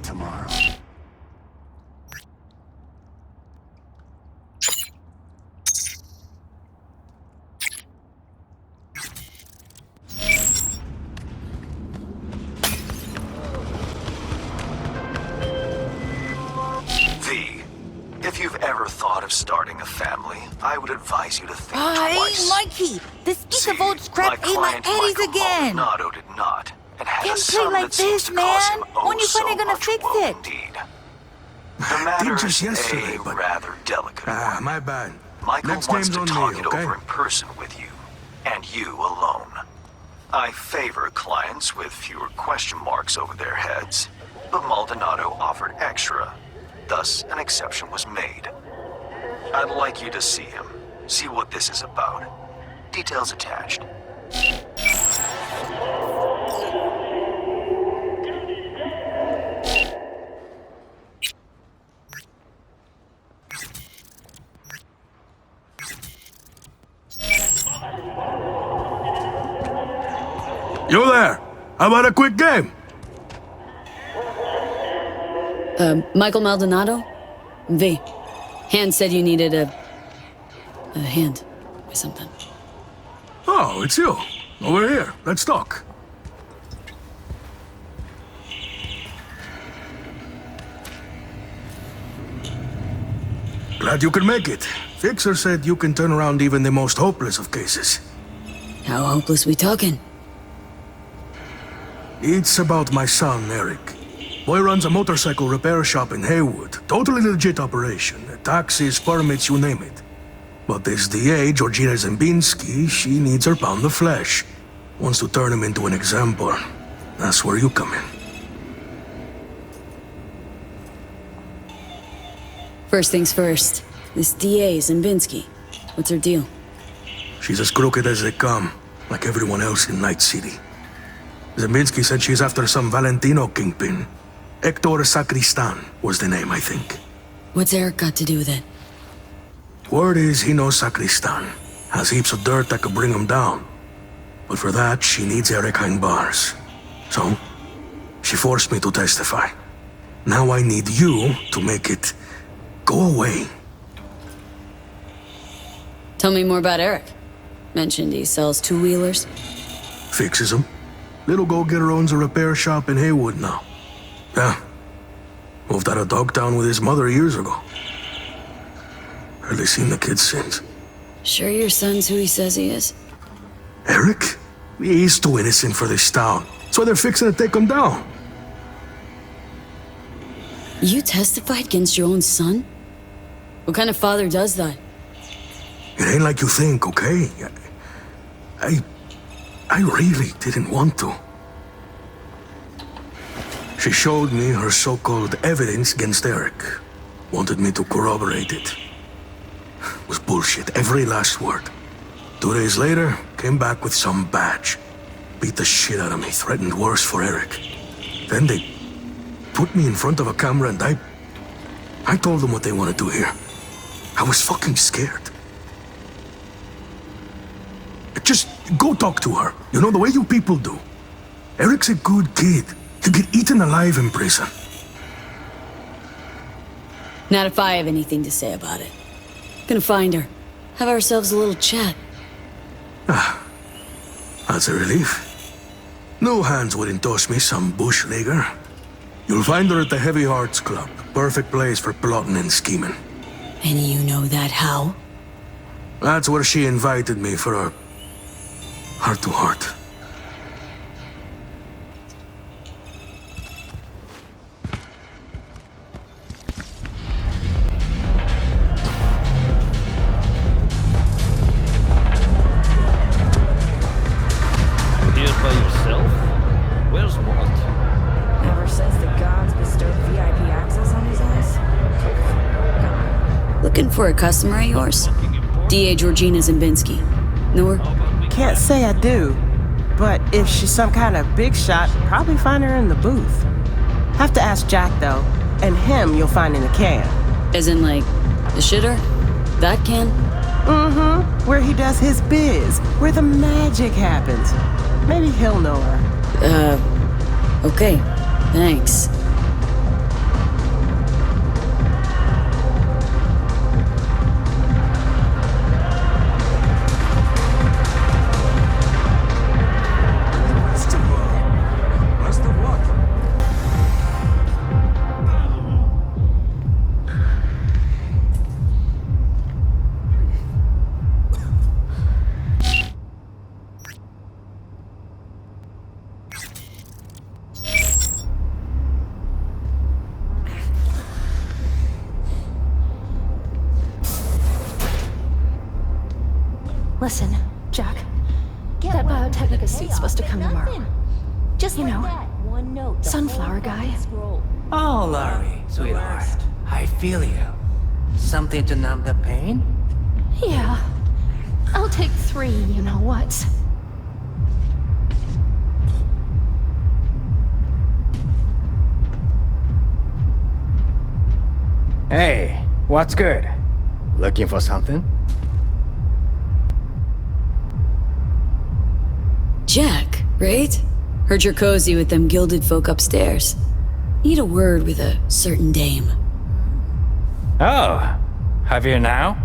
Tomorrow. V, if you've ever thought of starting a family, I would advise you to think twice. Hey, Mikey! This piece of old See, scrap ate my eddies Michael again! Maldonado did not, and had Can't a play son like that seems this, to cause him man. oh When you so finally gonna much fix woe it? indeed. The matter Did just is yesterday, but rather delicate one. my bad. Michael Next wants game's to on talk me, it okay? over in person with you, and you alone. I favor clients with fewer question marks over their heads, but Maldonado offered extra. Thus, an exception was made. I'd like you to see him, see what this is about. Details attached. You there? How about a quick game? Michael Maldonado? V. Hand said you needed a hand or something. Oh, it's you. Over here. Let's talk. Glad you can make it. Fixer said you can turn around even the most hopeless of cases. How hopeless we talking? It's about my son, Eric. Boy runs a motorcycle repair shop in Haywood. Totally legit operation. Taxes, permits, you name it. But this DA, Georgina Zembinski, she needs her pound of flesh. Wants to turn him into an example. That's where you come in. First things first. This DA, Zembinski. What's her deal? She's as crooked as they come, like everyone else in Night City. Zembinski said she's after some Valentino kingpin. Hector Sacristan was the name, I think. What's Eric got to do with it? Word is he knows Sacristan. Has heaps of dirt that could bring him down. But for that, she needs Eric behind bars. So, she forced me to testify. Now I need you to make it go away. Tell me more about Eric. Mentioned he sells two-wheelers. Fixes them. Little go-getter owns a repair shop in Haywood now. Yeah. Moved out of Dogtown with his mother years ago. Hardly seen the kid since. Sure your son's who he says he is? Eric? He's too innocent for this town. That's why they're fixing to take him down. You testified against your own son? What kind of father does that? It ain't like you think, okay? I really didn't want to. She showed me her so-called evidence against Eric. Wanted me to corroborate it. It was bullshit, every last word. 2 days later, came back with some badge. Beat the shit out of me, threatened worse for Eric. Then they put me in front of a camera and I told them what they wanted to hear. I was fucking scared. Just go talk to her. You know, the way you people do. Eric's a good kid. He'll get eaten alive in prison. Not if I have anything to say about it. Gonna find her. Have ourselves a little chat. That's a relief. No hands wouldn't toss me some bushleaguer. You'll find her at the Heavy Hearts Club. Perfect place for plotting and scheming. And you know that how? That's where she invited me for a heart-to-heart. Here by yourself? Where's what? Ever since the gods bestowed VIP access on his ass, Looking for a customer of yours? DA Georgina Zimbinski. Know her? Can't say I do, but if she's some kind of big shot, probably find her in the booth. Have to ask Jack, though, and him you'll find in the can. As in, like, the shitter? That can? Mm-hmm. Where he does his biz, where the magic happens. Maybe he'll know her. Okay. Thanks. Listen, Jack. That Biotechnica suit's supposed to come tomorrow. Just, sunflower guy. Oh, Laurie, sweetheart. I feel you. Something to numb the pain? Yeah. I'll take 3, you know what. Hey, what's good? Looking for something? Jack, right? Heard you're cozy with them gilded folk upstairs. Need a word with a certain dame. Oh, Javier now?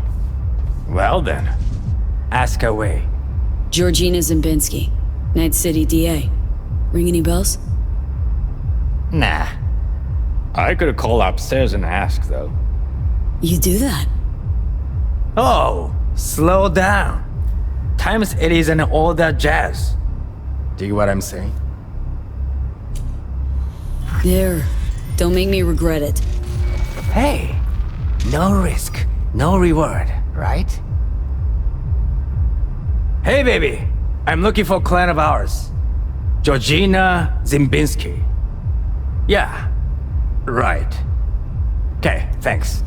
Well then, ask away. Georgina Zimbinski, Night City DA. Ring any bells? Nah. I could call upstairs and ask, though. You do that? Oh, slow down. Times it isn't all that jazz. Do you what I'm saying? There. Don't make me regret it. Hey, no risk, no reward, right? Hey, baby. I'm looking for a client of ours. Georgina Zimbinski. Yeah, right. Okay, thanks.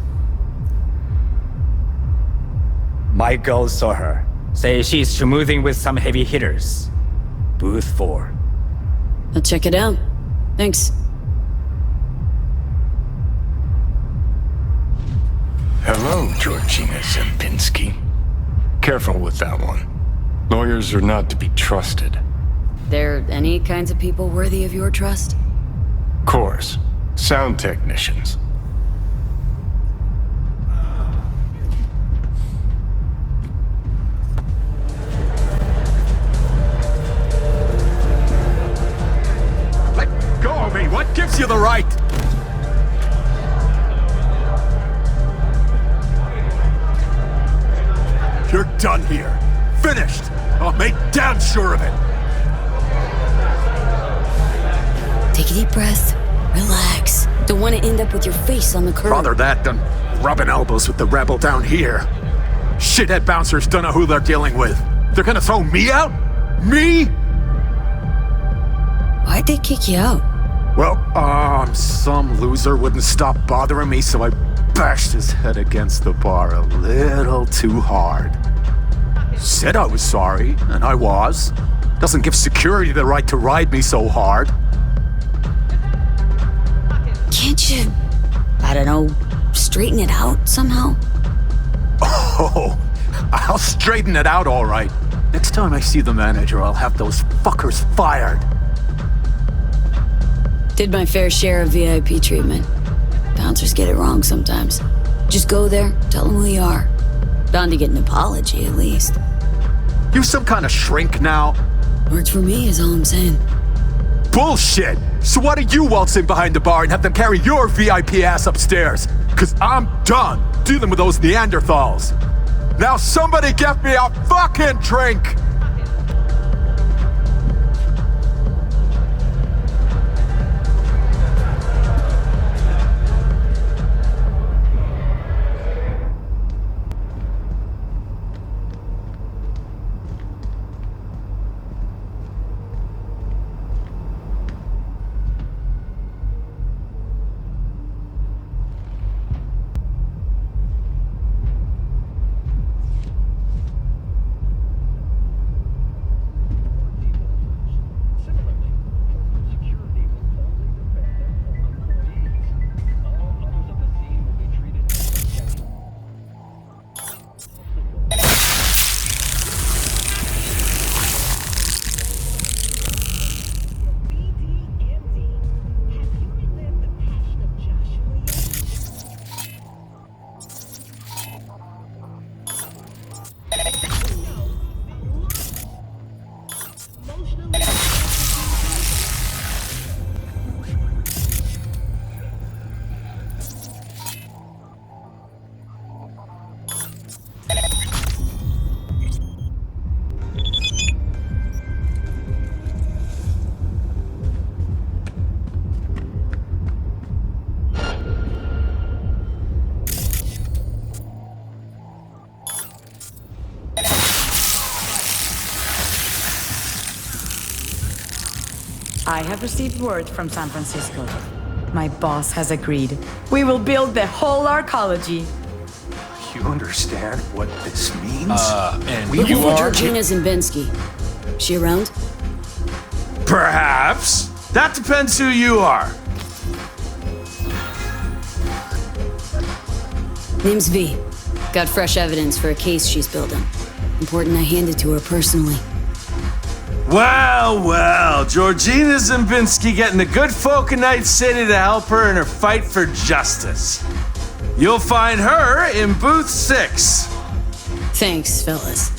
My girl saw her. Say she's schmoozing with some heavy hitters. Booth 4. I'll check it out. Thanks. Hello, Georgina Zimbinski. Careful with that one. Lawyers are not to be trusted. There any kinds of people worthy of your trust? Course. Sound technicians. Let go of me! What gives you the right? You're done here. Finished. I'll make damn sure of it. Take a deep breath. Relax. Don't want to end up with your face on the curb. Rather that than rubbing elbows with the rebel down here. Shithead bouncers don't know who they're dealing with. They're gonna throw me out? Me? Why'd they kick you out? Well, some loser wouldn't stop bothering me, so I bashed his head against the bar a little too hard. Said I was sorry, and I was. Doesn't give security the right to ride me so hard. Can't you, I don't know, straighten it out somehow? Oh, I'll straighten it out all right. Next time I see the manager, I'll have those fuckers fired. Did my fair share of VIP treatment. Bouncers get it wrong sometimes. Just go there, tell them who you are. Bound to get an apology, at least. You some kind of shrink now? Works for me is all I'm saying. Bullshit! So why don't you waltz in behind the bar and have them carry your VIP ass upstairs? Cause I'm done dealing with those Neanderthals. Now somebody get me a fucking drink! I have received word from San Francisco. My boss has agreed. We will build the whole arcology. You understand what this means? And Looking you for are... Georgina Zimbinski. She around? Perhaps. That depends who you are. Name's V. Got fresh evidence for a case she's building. Important I hand it to her personally. Well, Georgina Zimbinski getting the good folk of Night City to help her in her fight for justice. You'll find her in booth 6. Thanks, fellas.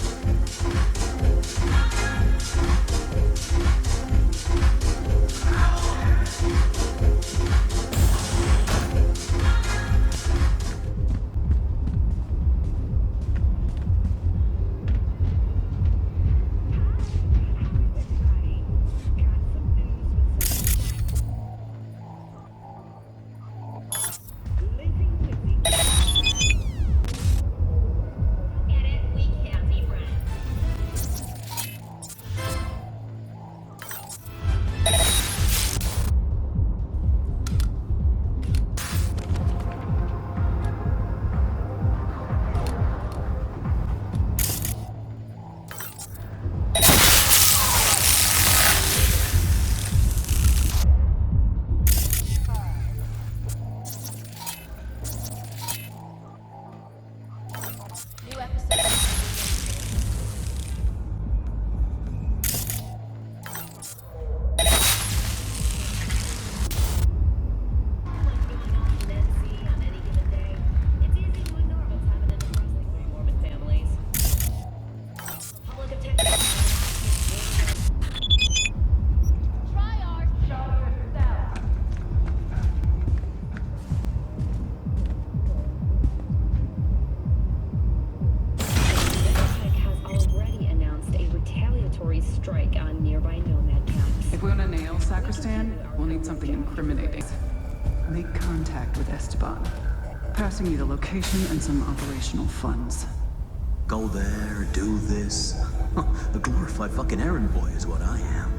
Make contact with Esteban. Passing you the location and some operational funds. Go there, do this. A glorified fucking errand boy is what I am.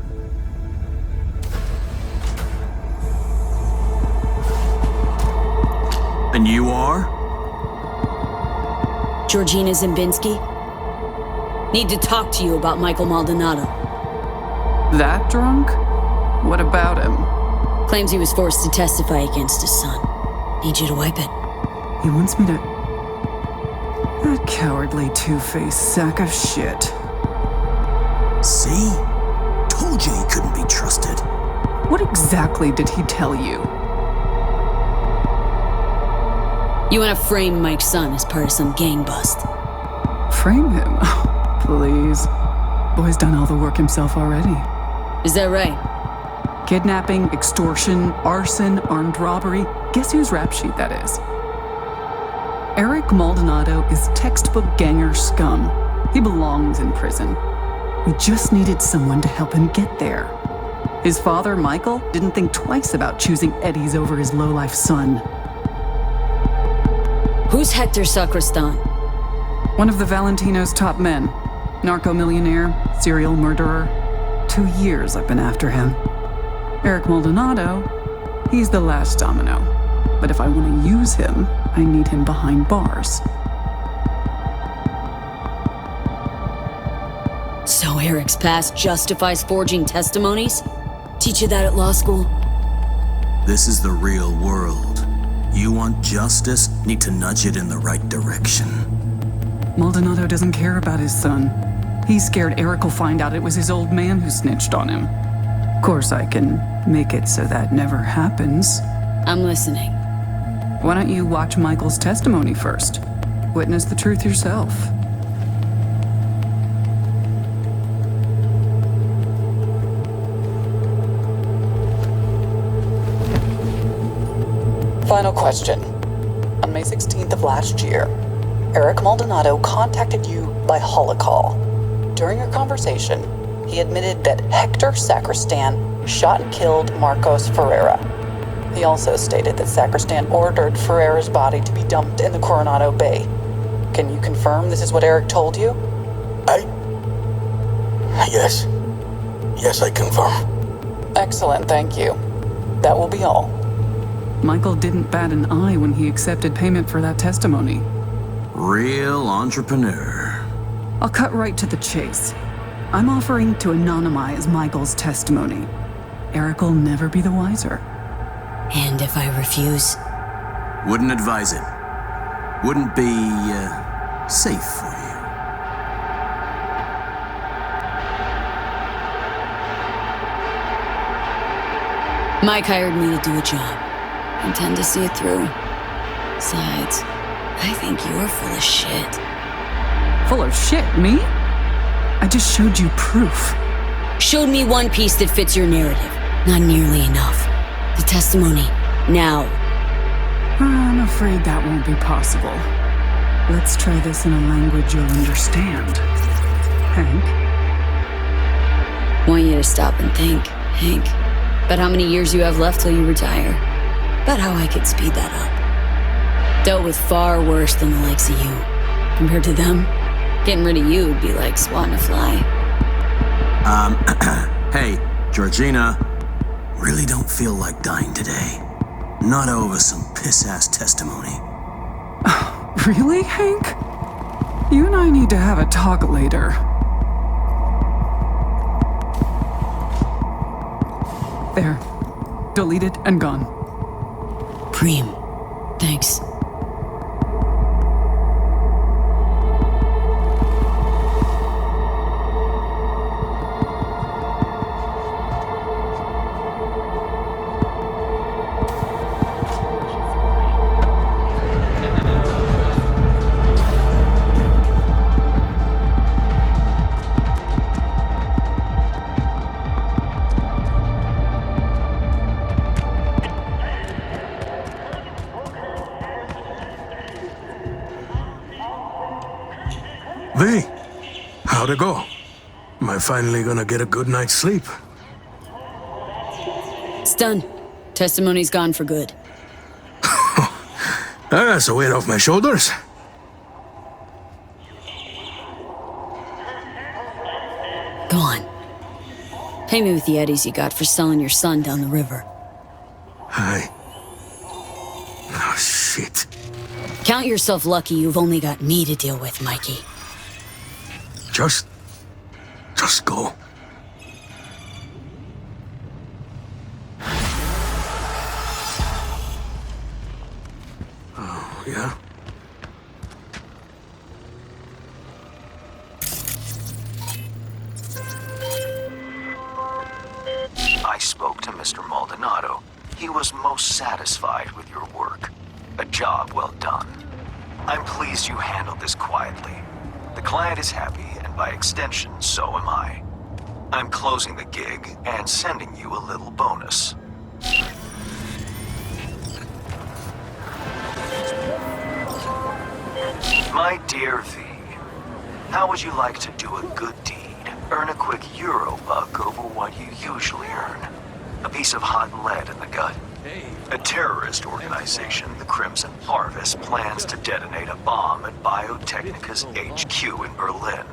And you are? Georgina Zimbinski? Need to talk to you about Michael Maldonado. That drunk? What about him? Claims he was forced to testify against his son. Need you to wipe it. He wants me to... That cowardly two-faced sack of shit. See? Told you he couldn't be trusted. What exactly did he tell you? You want to frame Mike's son as part of some gang bust. Frame him? Please. Boy's done all the work himself already. Is that right? Kidnapping, extortion, arson, armed robbery. Guess whose rap sheet that is? Eric Maldonado is textbook ganger scum. He belongs in prison. We just needed someone to help him get there. His father, Michael, didn't think twice about choosing Eddie's over his lowlife son. Who's Hector Sacristan? One of the Valentino's top men. Narco-millionaire, serial murderer. 2 years I've been after him. Eric Maldonado, he's the last domino. But if I want to use him, I need him behind bars. So Eric's past justifies forging testimonies? Teach you that at law school? This is the real world. You want justice, need to nudge it in the right direction. Maldonado doesn't care about his son. He's scared Eric will find out it was his old man who snitched on him. Of course, I can make it so that never happens. I'm listening. Why don't you watch Michael's testimony first? Witness the truth yourself. Final question. On May 16th of last year, Eric Maldonado contacted you by holocall. During your conversation, he admitted that Hector Sacristan shot and killed Marcos Ferreira. He also stated that Sacristan ordered Ferreira's body to be dumped in the Coronado Bay. Can you confirm this is what Eric told you? Yes, I confirm. Excellent, thank you. That will be all. Michael didn't bat an eye when he accepted payment for that testimony. Real entrepreneur. I'll cut right to the chase. I'm offering to anonymize Michael's testimony. Eric will never be the wiser. And if I refuse? Wouldn't advise it. Wouldn't be, safe for you. Mike hired me to do a job. Intend to see it through. Besides, I think you're full of shit. Full of shit, me? I just showed you proof. Showed me one piece that fits your narrative. Not nearly enough. The testimony. Now. I'm afraid that won't be possible. Let's try this in a language you'll understand. Hank? Want you to stop and think, Hank. About how many years you have left till you retire. About how I could speed that up. Dealt with far worse than the likes of you. Compared to them, getting rid of you would be like swatting a fly. Hey, Georgina. Really don't feel like dying today. Not over some piss-ass testimony. Really, Hank? You and I need to have a talk later. There. Deleted and gone. Preem. Thanks. V, how'd it go? Am I finally gonna get a good night's sleep? It's done. Testimony's gone for good. That's a weight off my shoulders. Go on. Pay me with the eddies you got for selling your son down the river. Oh, shit. Count yourself lucky you've only got me to deal with, Mikey. Just go. Oh, yeah? I spoke to Mr. Maldonado. He was most satisfied with your work. A job well done. I'm pleased you handled this quietly. The client is happy, and by extension, so am I. I'm closing the gig and sending you a little bonus. My dear V, how would you like to do a good deed? Earn a quick Euro buck over what you usually earn. A piece of hot lead in the gut. A terrorist organization, the Crimson Harvest, plans to detonate a bomb at Biotechnica's HQ in Berlin.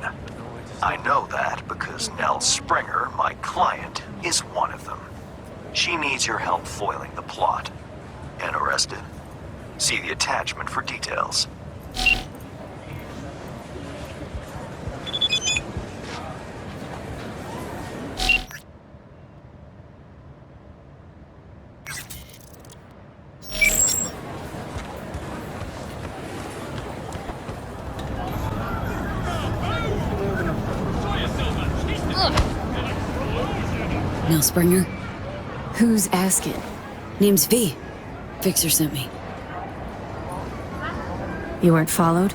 I know that because Nell Springer, my client, is one of them. She needs your help foiling the plot. Interested? See the attachment for details. Nell Springer? Who's asking? Name's V. Fixer sent me. You weren't followed?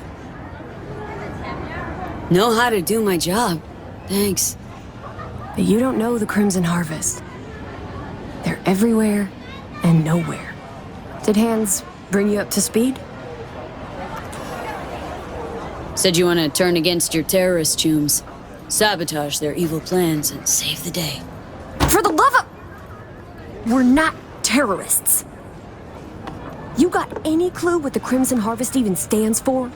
Know how to do my job. Thanks. But you don't know the Crimson Harvest. They're everywhere and nowhere. Did Hans bring you up to speed? Said you want to turn against your terrorist chooms. Sabotage their evil plans and save the day. For the love of... We're not terrorists. You got any clue what the Crimson Harvest even stands for?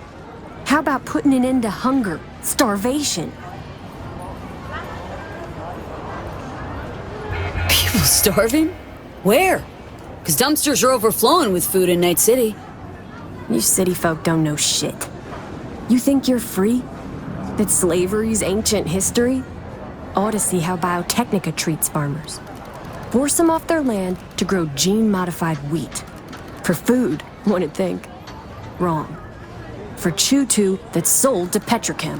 How about putting an end to hunger, starvation? People's Starving? Where? Because dumpsters are overflowing with food in Night City. You city folk don't know shit. You think you're free? That slavery's ancient history? Ought to see how Biotechnica treats farmers. Force them off their land to grow gene-modified wheat. For food, wouldn't think. Wrong. For Chew-2 that's sold to Petrochem.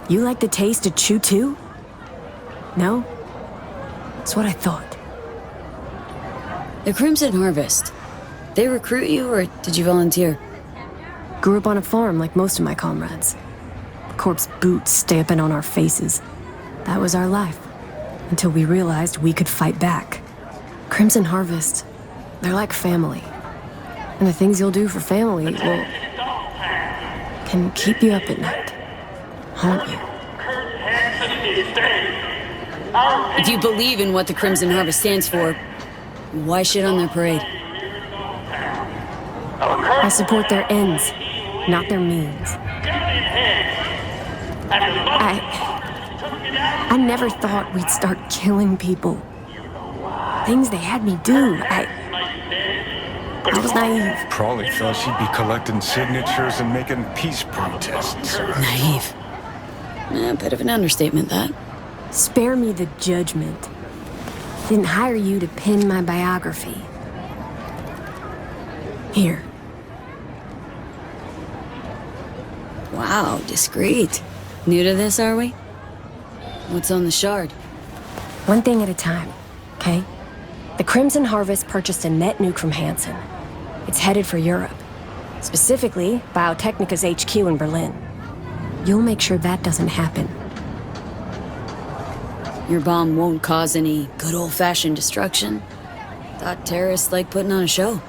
You like the taste of Chew-2? No? That's what I thought. The Crimson Harvest. They recruit you, or did you volunteer? Grew up on a farm like most of my comrades. Corpse boots stamping on our faces. That was our life. Until we realized we could fight back. Crimson Harvest, they're like family. And the things you'll do for family, well, can keep you up at night. Haunt you. If you believe in what the Crimson Harvest stands for, why shit on their parade? I support their ends, not their means. I never thought we'd start killing people. Things they had me do. I was naive. Probably thought she'd be collecting signatures and making peace protests. Naive. A bit of an understatement, that. Spare me the judgment. Didn't hire you to pen my biography. Here. Wow, discreet. New to this, are we? What's on the shard? One thing at a time, okay? The Crimson Harvest purchased a net nuke from Hansen. It's headed for Europe. Specifically, Biotechnica's HQ in Berlin. You'll make sure that doesn't happen. Your bomb won't cause any good old-fashioned destruction. Thought terrorists like putting on a show.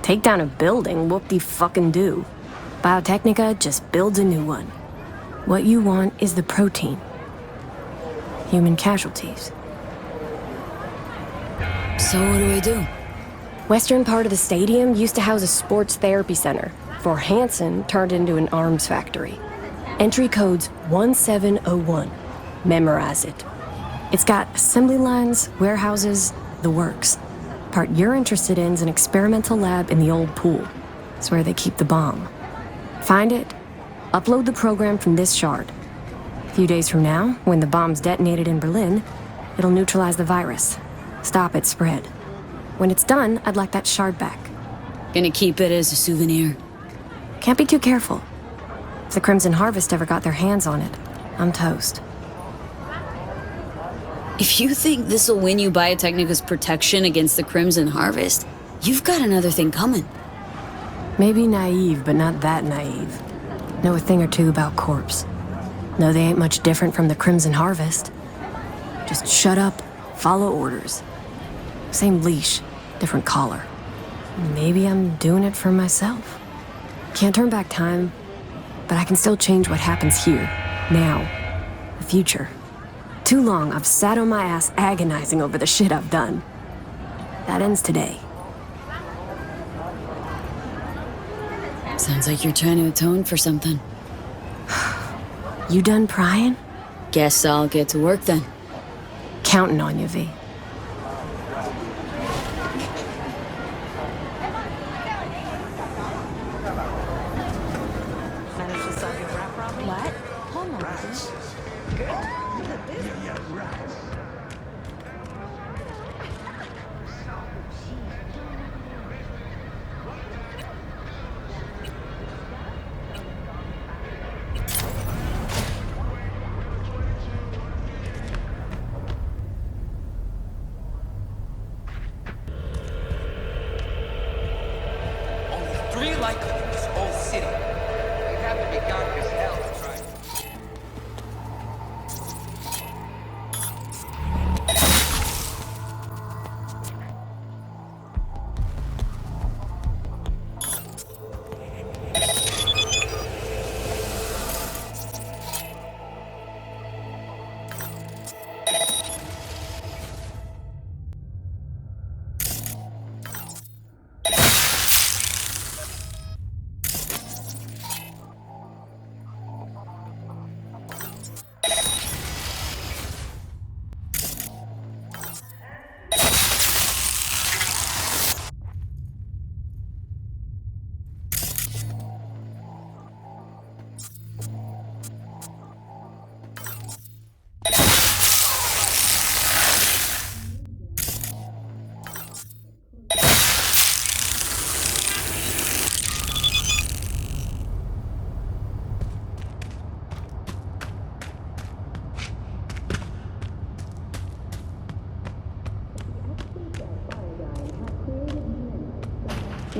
Take down a building, whoop-de-fucking-do. Biotechnica just builds a new one. What you want is the protein. Human casualties. So what do I do? Western part of the stadium used to house a sports therapy center, before Hansen turned into an arms factory. Entry code's 1701. Memorize it. It's got assembly lines, warehouses, the works. Part you're interested in is an experimental lab in the old pool. It's where they keep the bomb. Find it, upload the program from this shard. A few days from now, when the bomb's detonated in Berlin, it'll neutralize the virus. Stop its spread. When it's done, I'd like that shard back. Gonna keep it as a souvenir. Can't be too careful. If the Crimson Harvest ever got their hands on it, I'm toast. If you think this'll win you Biotechnica's protection against the Crimson Harvest, you've got another thing coming. Maybe naive, but not that naive. Know a thing or two about Corpse. Know they ain't much different from the Crimson Harvest. Just shut up, follow orders. Same leash, different collar. Maybe I'm doing it for myself. Can't turn back time, but I can still change what happens here, now, the future. Too long I've sat on my ass agonizing over the shit I've done. That ends today. Sounds like you're trying to atone for something. You done prying? Guess I'll get to work then. Counting on you, V. What? Hold on. Three like in this whole city. You'd have to be dark as hell to try.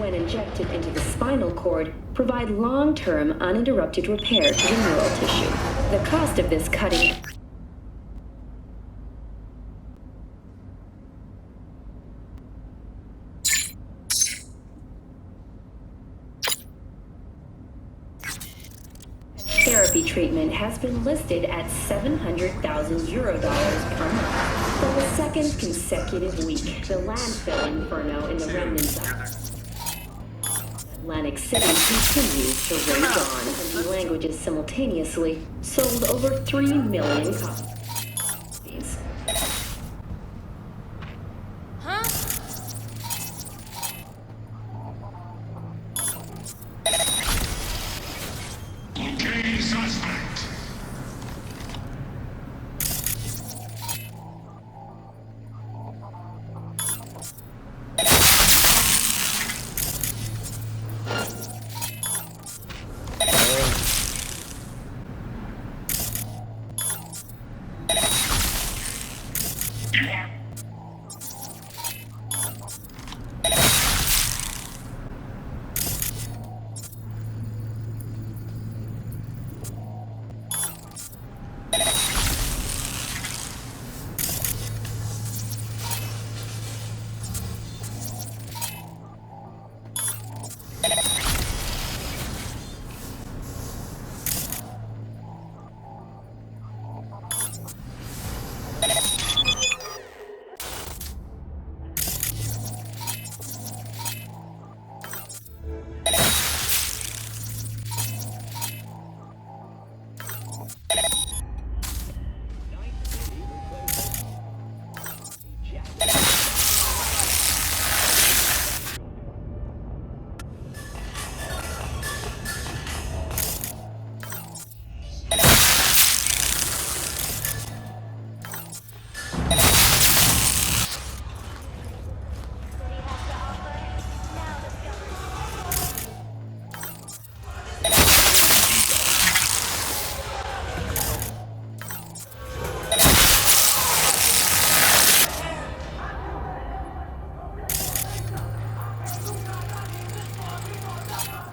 when injected into the spinal cord, provide long-term uninterrupted repair to the neural tissue. The cost of this cutting... Therapy treatment has been listed at €700,000 per month. For the second consecutive week, the landfill inferno in the remnants of Atlantic City continues to rage on, and languages simultaneously sold over 3 million copies.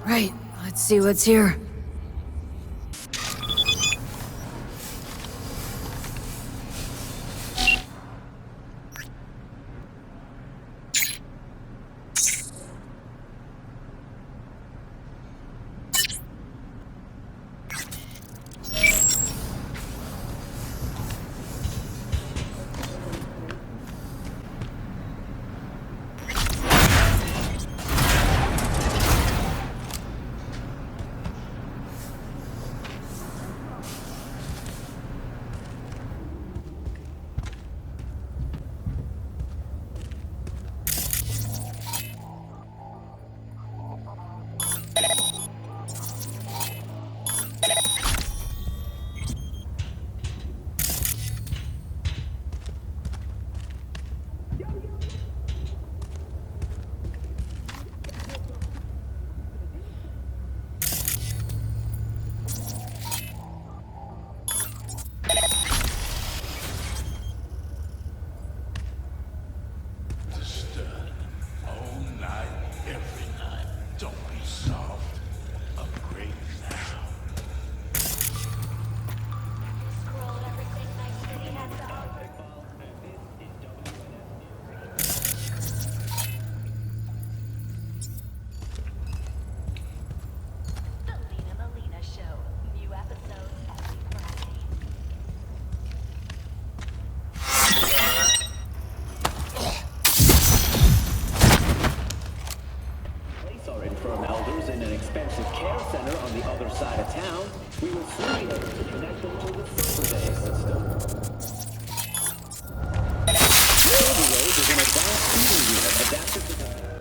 Right, let's see what's here.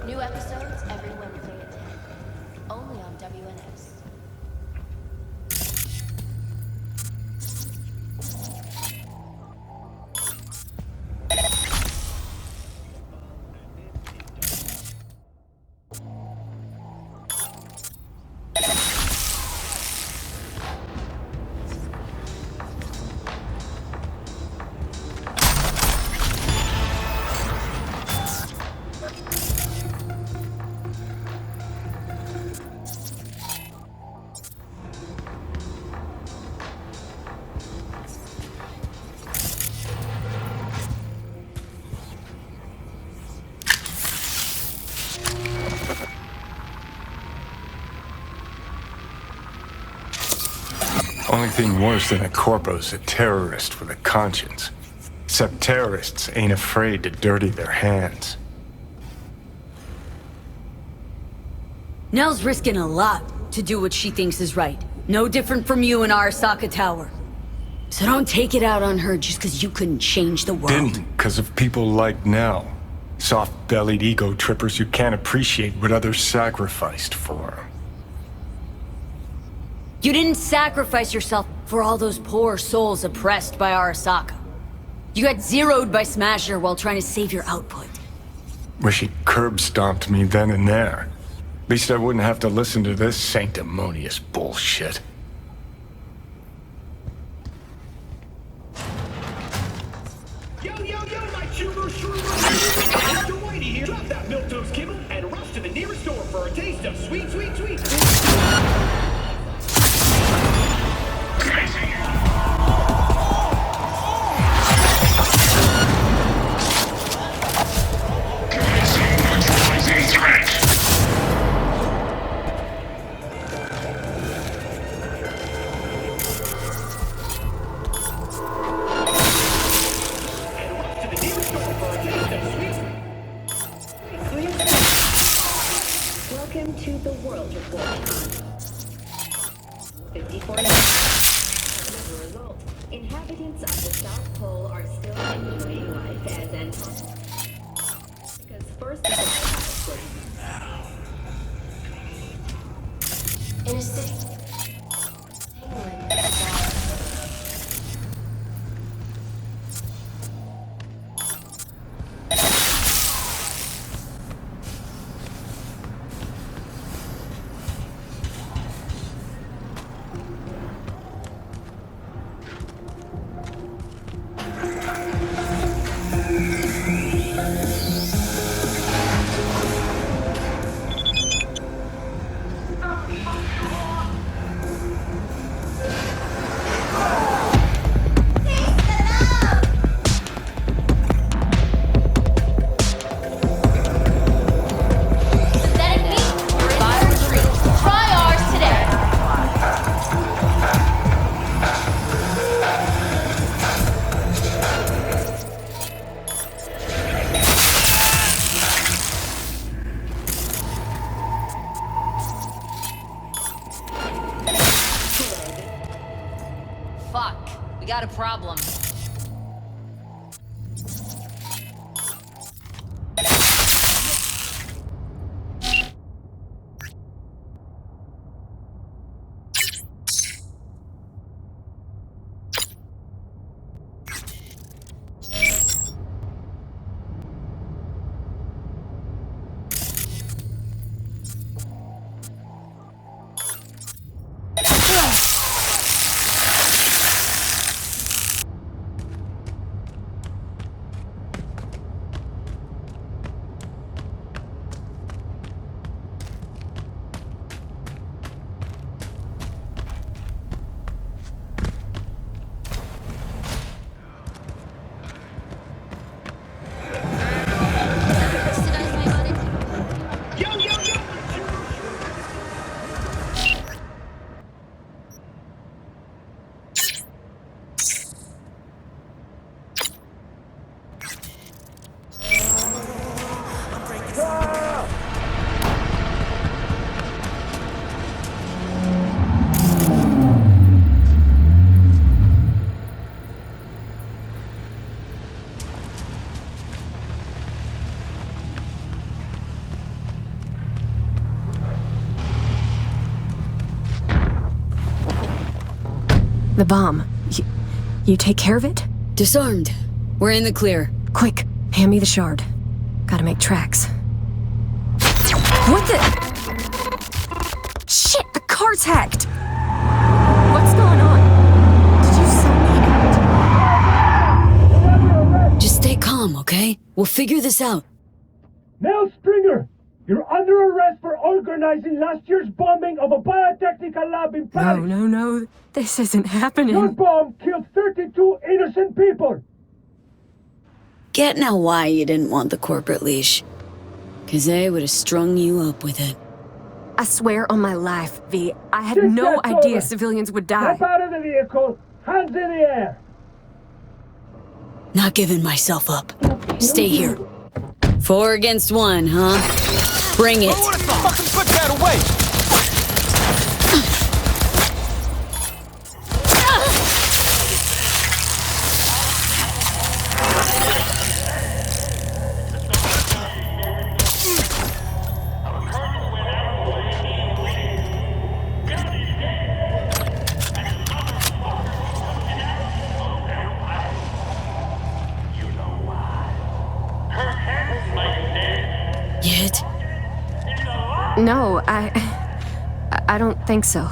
New episodes every Wednesday at 10. Only on WNS. Only thing worse than a corpo's a terrorist with a conscience. Except terrorists ain't afraid to dirty their hands. Nell's risking a lot to do what she thinks is right. No different from you in Arasaka Tower. So don't take it out on her just because you couldn't change the world. Didn't, because of people like Nell. Soft-bellied ego trippers who can't appreciate what others sacrificed for. You didn't sacrifice yourself for all those poor souls oppressed by Arasaka. You got zeroed by Smasher while trying to save your output. Wish he'd curb-stomped me then and there. At least I wouldn't have to listen to this sanctimonious bullshit. Yo, my Mr. Whitey here. Drop that milquetoast kibble and rush to the nearest store for a taste of sweet. Welcome to the World Report. 54 minutes. As a result, inhabitants of the South Pole are still enjoying life as Antarctica. Because first of all, in a city. got a problem. The bomb. You take care of it? Disarmed. We're in the clear. Quick, hand me the shard. Gotta make tracks. What the? Shit, the car's hacked! What's going on? Did you send me out? Just stay calm, okay? We'll figure this out. Now, Stringer! You're under arrest for organizing last year's bombing of a biotechnical lab in Paris! No. This isn't happening. Your bomb killed 32 innocent people! Get now why you didn't want the corporate leash. 'Cause they would have strung you up with it. I swear on my life, V, I had no idea civilians would die. Step out of the vehicle! Hands in the air! Not giving myself up. Stay here. 4 against 1, huh? Bring it. Fucking put that away! Yet? No, I don't think so.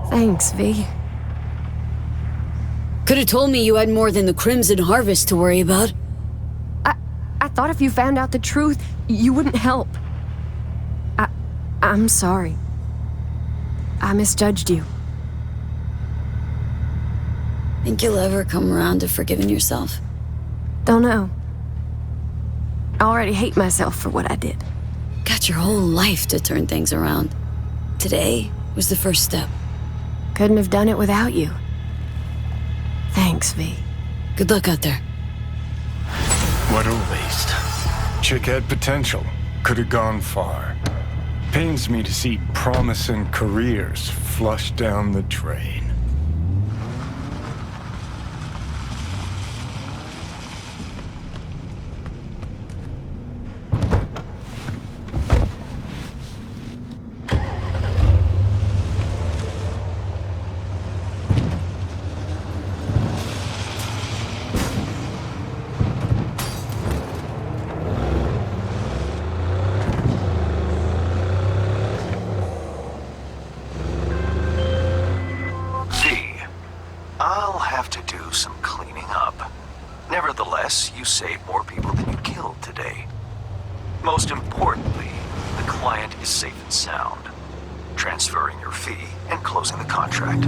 Thanks, V. Could have told me you had more than the Crimson Harvest to worry about. I thought if you found out the truth, you wouldn't help. I'm sorry. I misjudged you. Think you'll ever come around to forgiving yourself? Don't know. I already hate myself for what I did. Got your whole life to turn things around. Today was the first step. Couldn't have done it without you. Thanks, V. Good luck out there. What a waste. Chick had potential. Could have gone far. Pains me to see promising careers flushed down the drain. I'll have to do some cleaning up. Nevertheless, you saved more people than you killed today. Most importantly, the client is safe and sound. Transferring your fee and closing the contract.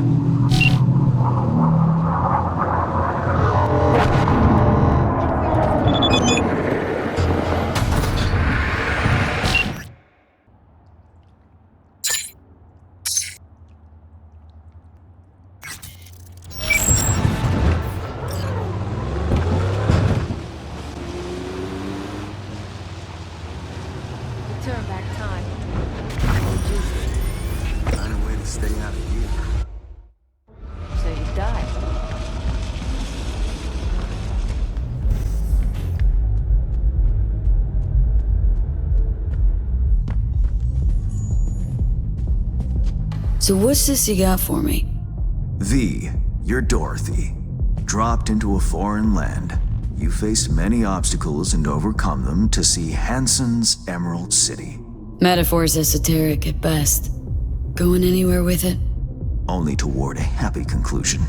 Turn back time. Find a way to stay out of here. So you died. So what's this you got for me? V, you're Dorothy. Dropped into a foreign land. You faced many obstacles and overcome them to see Hansen's Emerald City. Metaphor's esoteric at best. Going anywhere with it? Only toward a happy conclusion.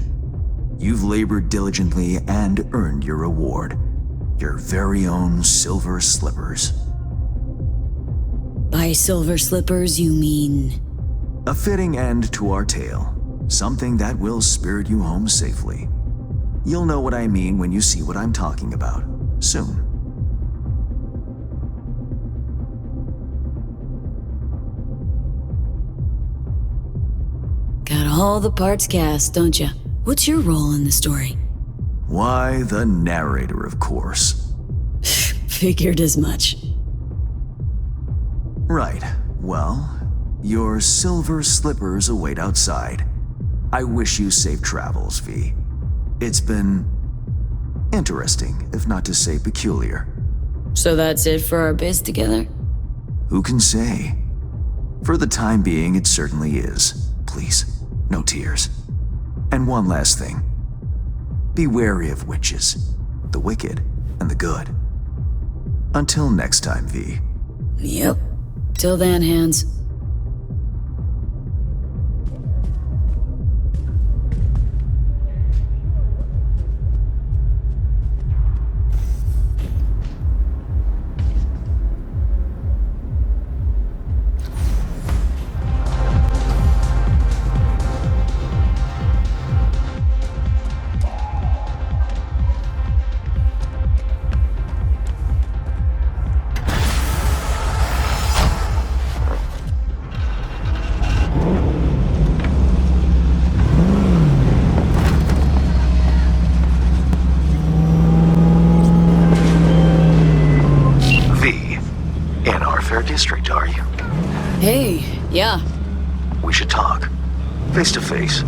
You've labored diligently and earned your reward. Your very own silver slippers. By silver slippers, you mean? A fitting end to our tale. Something that will spirit you home safely. You'll know what I mean when you see what I'm talking about. Soon. Got all the parts cast, don't you? What's your role in the story? Why, the narrator, of course. Figured as much. Right. Well, your silver slippers await outside. I wish you safe travels, V. It's been interesting, if not to say peculiar. So that's it for our biz together? Who can say? For the time being, it certainly is. Please, no tears. And one last thing. Be wary of witches, the wicked and the good. Until next time, V. Yep. Till then, Hands. Yeah. We should talk. Face to face.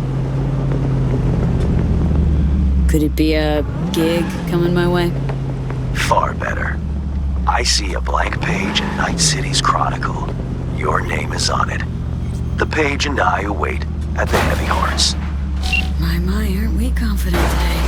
Could it be a gig coming my way? Far better. I see a blank page in Night City's Chronicle. Your name is on it. The page and I await at the Heavy Hearts. My, aren't we confident today?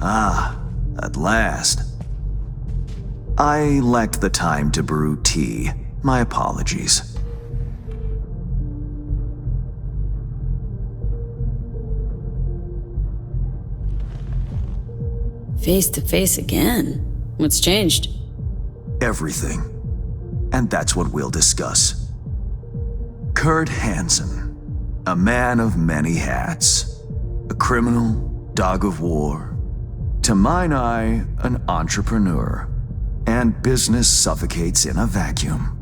Ah, at last. I lacked the time to brew tea. My apologies. Face to face again? What's changed? Everything. And that's what we'll discuss. Kurt Hansen, a man of many hats. A criminal, dog of war. To mine eye, an entrepreneur. And business suffocates in a vacuum.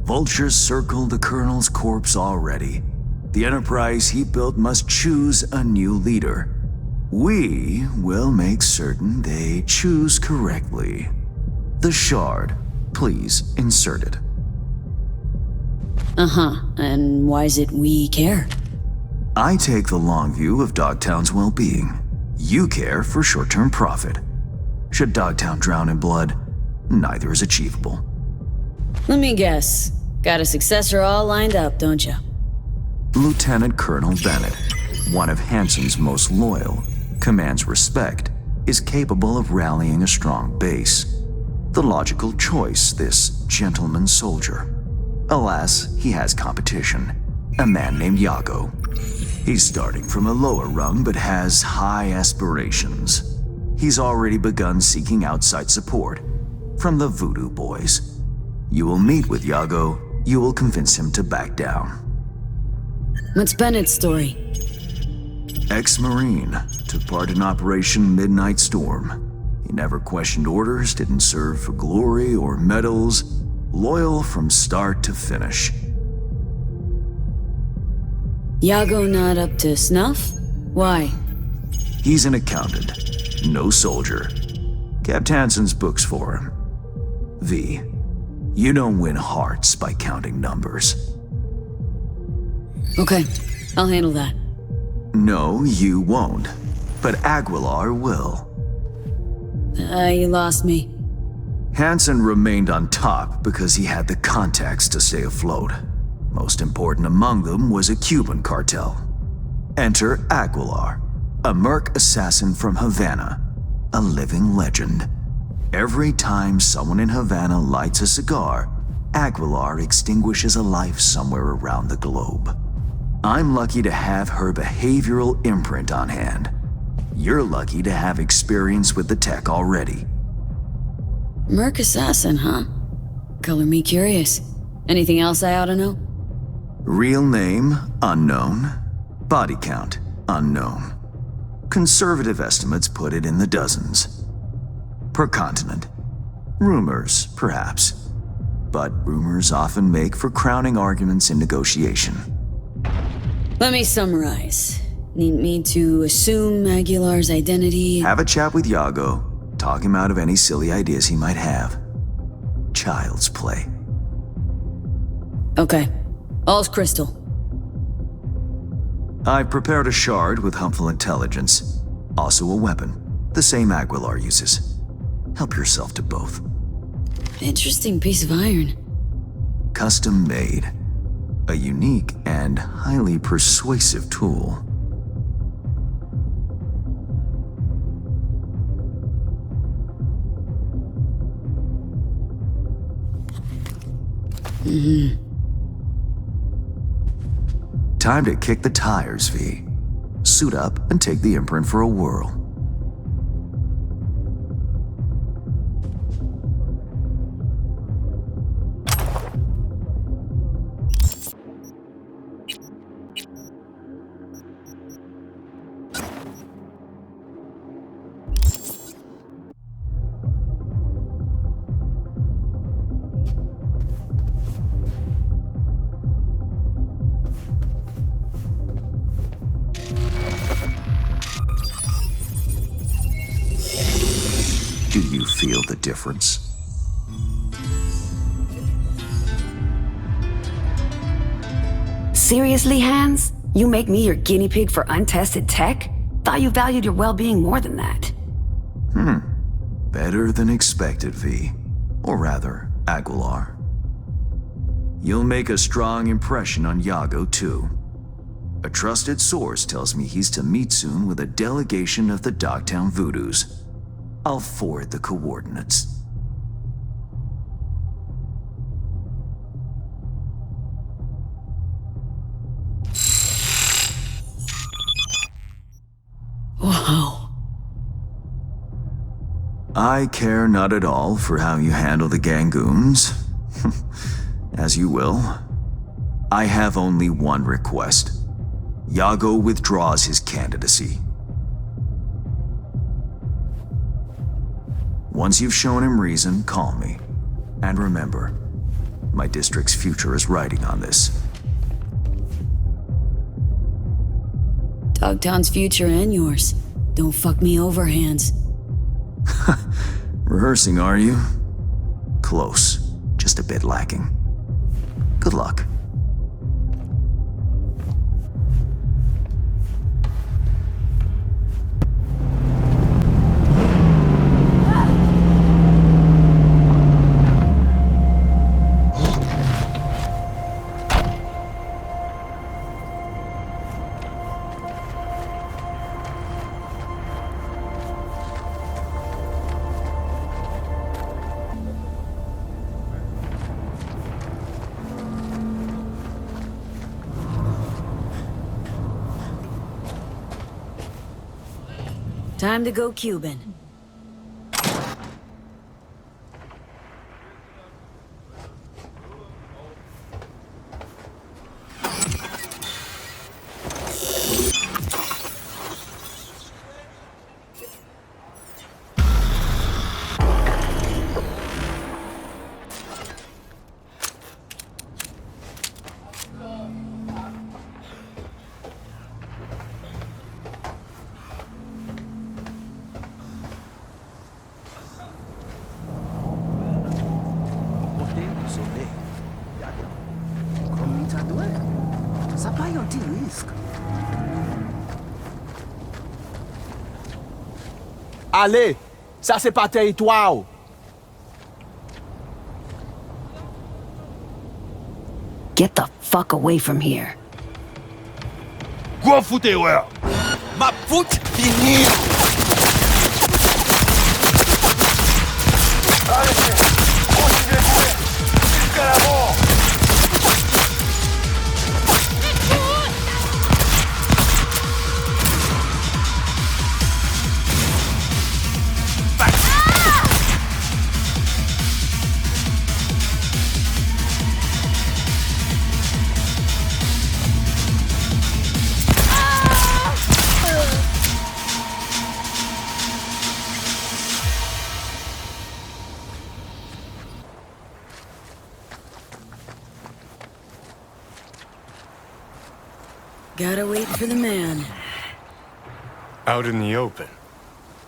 Vultures circle the Colonel's corpse already. The enterprise he built must choose a new leader. We will make certain they choose correctly. The Shard, please insert it. And why is it we care? I take the long view of Dogtown's well-being. You care for short-term profit. Should Dogtown drown in blood, neither is achievable. Let me guess. Got a successor all lined up, don't you? Lieutenant Colonel Bennett, one of Hansen's most loyal, commands respect, is capable of rallying a strong base. The logical choice, this gentleman soldier. Alas, he has competition. A man named Yago. He's starting from a lower rung but has high aspirations. He's already begun seeking outside support from the Voodoo Boys. You will meet with Yago, you will convince him to back down. What's Bennett's story? Ex-Marine, took part in Operation Midnight Storm. He never questioned orders, didn't serve for glory or medals, loyal from start to finish. Yago not up to snuff? Why? He's an accountant, no soldier. Kept Hansen's books for him. V, you don't win hearts by counting numbers. Okay, I'll handle that. No, you won't. But Aguilar will. You lost me. Hansen remained on top because he had the contacts to stay afloat. Most important among them was a Cuban cartel. Enter Aguilar, a merc assassin from Havana, a living legend. Every time someone in Havana lights a cigar, Aguilar extinguishes a life somewhere around the globe. I'm lucky to have her behavioral imprint on hand. You're lucky to have experience with the tech already. Merc assassin, huh? Color me curious. Anything else I ought to know? Real name, unknown. Body count, unknown. Conservative estimates put it in the dozens. Per continent. Rumors, perhaps. But rumors often make for crowning arguments in negotiation. Let me summarize. Need me to assume Aguilar's identity? Have a chat with Yago. Talk him out of any silly ideas he might have. Child's play. Okay. All's crystal. I've prepared a shard with helpful intelligence. Also a weapon. The same Aguilar uses. Help yourself to both. Interesting piece of iron. Custom made. A unique and highly persuasive tool. Time to kick the tires, V. Suit up and take the imprint for a whirl. feel the difference. Seriously, Hans? You make me your guinea pig for untested tech? Thought you valued your well-being more than that. Better than expected, V. Or rather, Aguilar. You'll make a strong impression on Yago, too. A trusted source tells me he's to meet soon with a delegation of the Dogtown Voodoos. I'll forward the coordinates. Wow. I care not at all for how you handle the Gangoons. As you will. I have only one request. Yago withdraws his candidacy. Once you've shown him reason, call me. And remember, my district's future is riding on this. Dogtown's future and yours. Don't fuck me over, Hans. Rehearsing, are you? Close. Just a bit lacking. Good luck. Time to go Cuban. Allez, ça c'est pas territoire. Get the fuck away from here. Gros fouteur. Ma foot finie. Allez, continuez jouer jusqu'à la mort. Gotta wait for the man. Out in the open.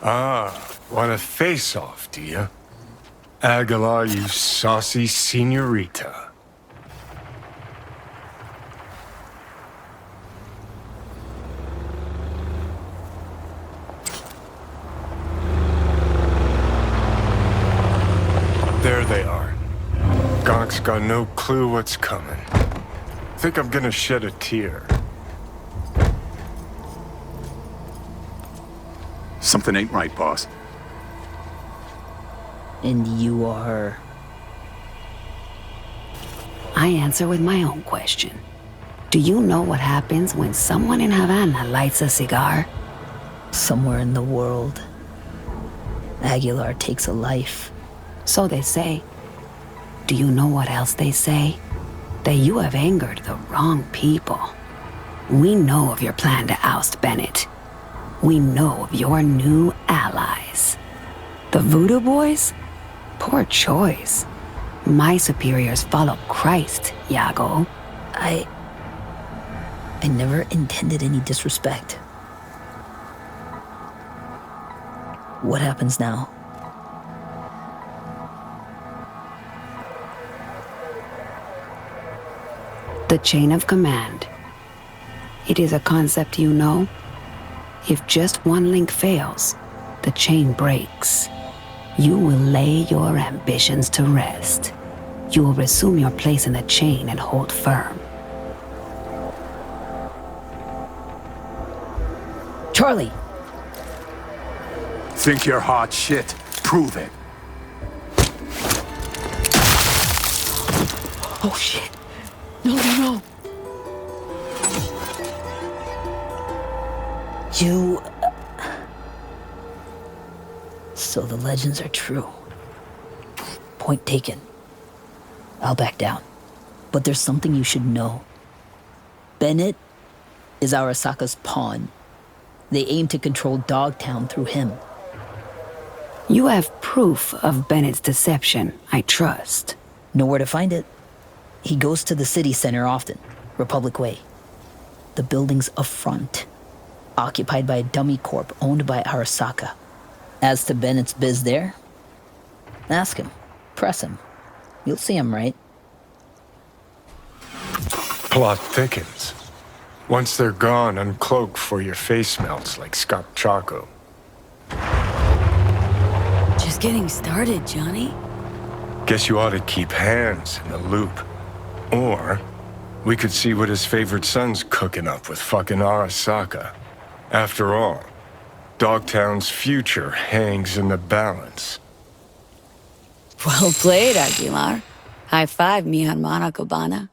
Ah, want a face-off, do you? Aguilar, you saucy senorita. There they are. Gonk's got no clue what's coming. Think I'm gonna shed a tear. Something ain't right, boss. And you are... I answer with my own question. Do you know what happens when someone in Havana lights a cigar? Somewhere in the world, Aguilar takes a life. So they say. Do you know what else they say? That you have angered the wrong people. We know of your plan to oust Bennett. We know of your new allies. The Voodoo Boys? Poor choice. My superiors follow Christ, Yago. I never intended any disrespect. What happens now? The chain of command. It is a concept you know. If just one link fails, the chain breaks. You will lay your ambitions to rest. You will resume your place in the chain and hold firm. Charlie! Think you're hot shit? Prove it. Oh shit. No. You... So the legends are true. Point taken. I'll back down. But there's something you should know. Bennett is Arasaka's pawn. They aim to control Dogtown through him. You have proof of Bennett's deception, I trust. Know where to find it. He goes to the city center often, Republic Way. The building's a front, occupied by a dummy corp owned by Arasaka. As to Bennett's biz there, ask him, press him. You'll see him, right? Plot thickens. Once they're gone, uncloak for your face melts like Scott Choco. Just getting started, Johnny. Guess you ought to keep hands in the loop. Or, we could see what his favorite son's cooking up with fucking Arasaka. After all, Dogtown's future hangs in the balance. Well played, Aguilar. High five, mi hermana Cubana.